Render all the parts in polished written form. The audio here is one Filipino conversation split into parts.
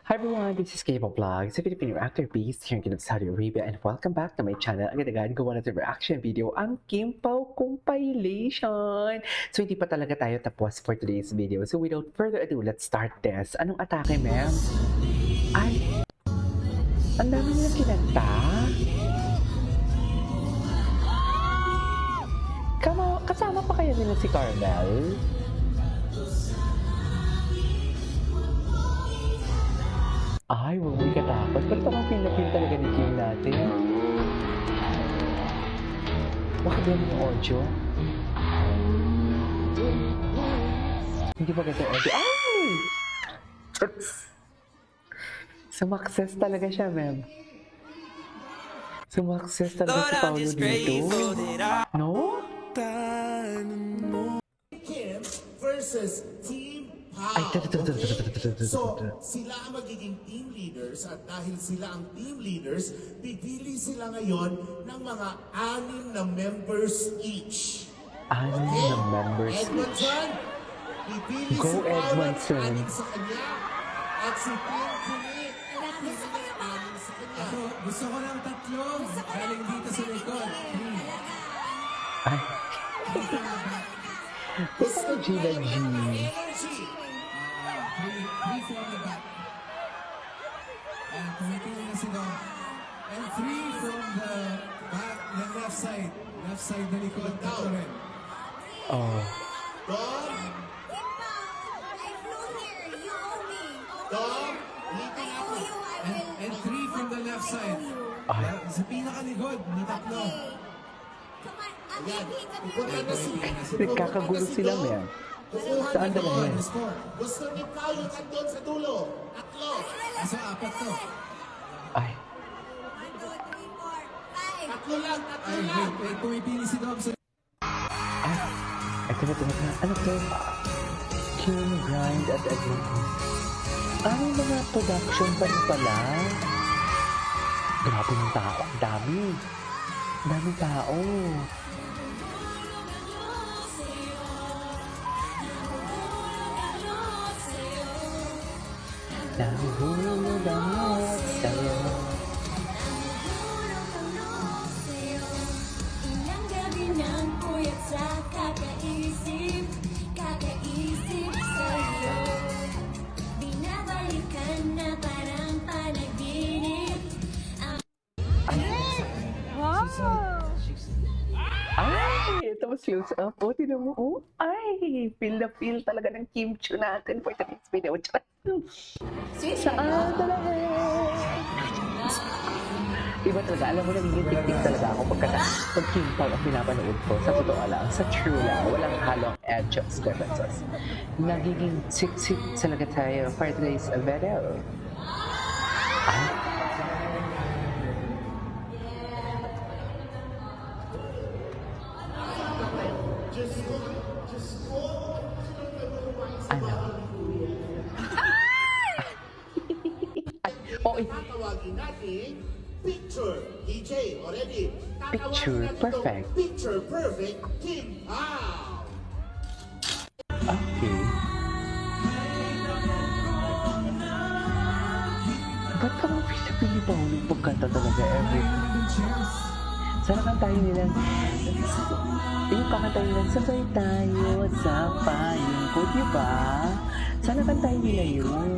Hi everyone, this is Cable Vlogs, a Filipino actor based here in Kingdom, Saudi Arabia, and welcome back to my channel. Agad-agad gawa natin reaction video ang Kim Pao compilation. So hindi pa talaga tayo tapos for today's video. So without further ado, let's start this. Anong atake, ma'am? Ay, ang dami nilang kinanta. Kasama pa kaya nila si Carmel? Ay, huwag mo katakot. Ba't parang feel talaga ni Kim natin? Bakit yan yung audio? Hindi ba ganda audio? Ay! Sumakses talaga siya, ma'am. Sumakses talaga si Paolo dito. No? Kim versus Team Ay, So, sila ang magiging team leaders at dahil sila ang team leaders, pipili sila ngayon ng mga 6 na members each. Anim na members each. Edmondson, pipili Go, si Paolo Edmondson. at 6 sa kanya. At si Tim Kuni, pipili niya 6 sa kanya. Gusto ko ng 3 galing dito sa likod. Ay. Gusto ko Gina G. Energy. 3 from the back. And tumitingin na sila. And 3 from the back, the left side. Left side na likod. Tatlo rin. Oh. Dom, I flew here. You owe me. Dom, dito I na ako. owe you. I will. And 3 from the left side. Ay. Sa pinakalikod na tatlo. Okay. Come on. Ayan, Again, come pupunta na si... Nagkakagulo sila, ma'am. Kukuha Saan ni dalhin? Dom. Gusto ni Paolo nandun sa dulo. Tatlo. So, 4 to. Ay. 1, 2, 3, 4, 5. Tatlo lang, tatlo Ay, lang. wait. Pumipili si Dom sa... Ay. Ito na. Ano to? Kim Grind at Edmonton. Ay, mga production pa rin pala. Grabe ng tao. Ang dami. Ang daming tao. Nahuhulog ang lahat sa'yo. Ilang gabi ng puyat sa kakaisip sa'yo. Binabalikan na parang panaginip. Ay, ito mas feels up. O, tinan mo. Oh, ay, feel na feel talaga ng kimchi natin for today's video. Saan talaga? Iba talaga. Alam mo, nagiging tik-tik talaga ako pag kimpaw ang pinapanood ko. Sa totoo lang, sa true lang, walang halong adjust differences. Nagiging sik-sik talaga tayo for today's video. Ay, ano? Oh, Tatawagin natin Picture. DJ, already. Picture perfect. Picture perfect Kim Pao. Okay. Ba't parang pili pa ulit pagkanta talaga every... Sana kantahin nila... Yung kakantahin nila, sabay tayo sa payong ko, diba? Sana kantahin nila yun.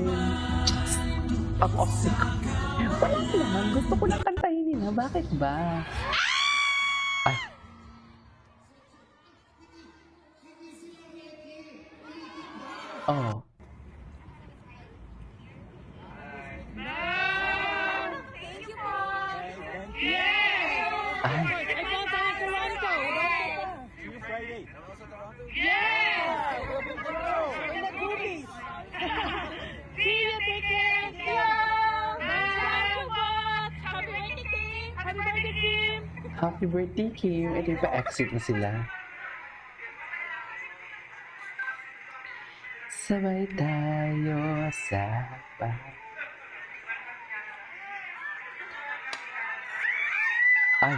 Ang osik. Wala lang. Gusto ko lang kantahin nila. Bakit ba? Ay. Oh. Thank you po. Ay. See you, take care. See you. Happy birthday, Kim. Happy birthday, Kim. Ito yung pa-exit na sila. Sabay tayo sa Ay.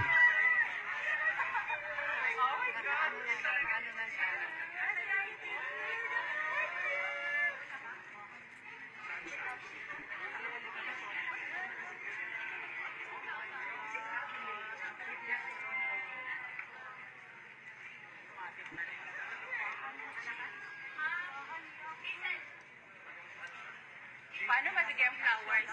bigyan flowers.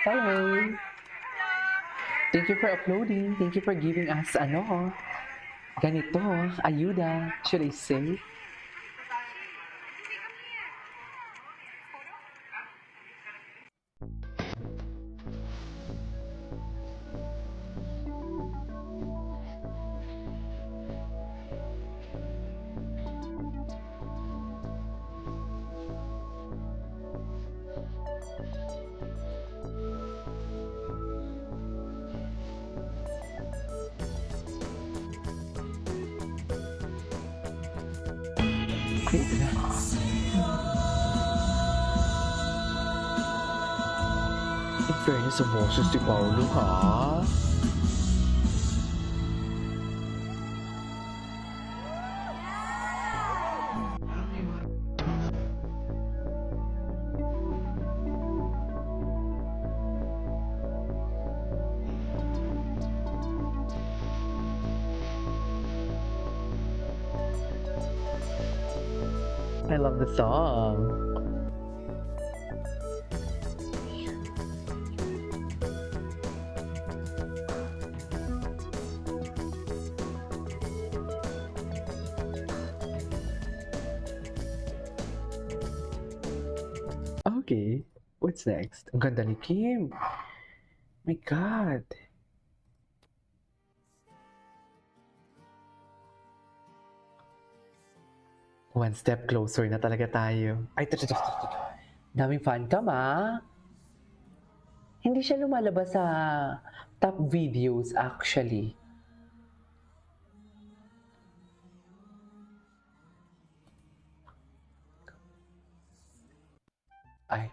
Hello. Thank you for uploading. Thank you for giving us ganito, ayuda, should I say? Wait na. In fairness sa boses si Paolo, ha? I love the song. Okay, what's next? Ang ganda ni Kim. My God. One step closer na talaga tayo. Ay, daming fan cam, ah. Hindi siya lumalabas sa top videos actually. Ay.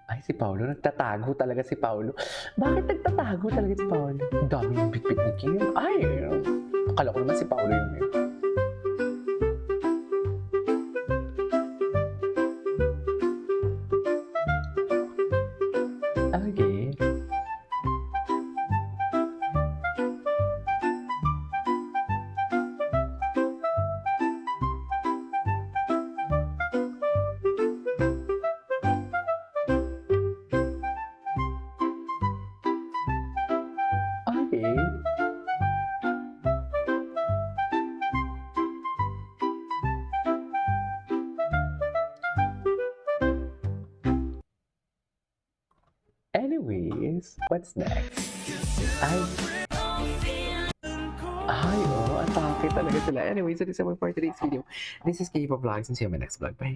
Ay, si Paolo. Nagtatago talaga si Paolo. Bakit nagtatago talaga si Paolo? Ang dami yung bitbit ni Kim. Ay, akala ko naman si Paolo yung yun. Okay. Okay. Anyways, what's next? Ay, atake talaga sila. Anyways, so this is it for today's video. This is K-pop Vlogs and see you in my next vlog. Bye!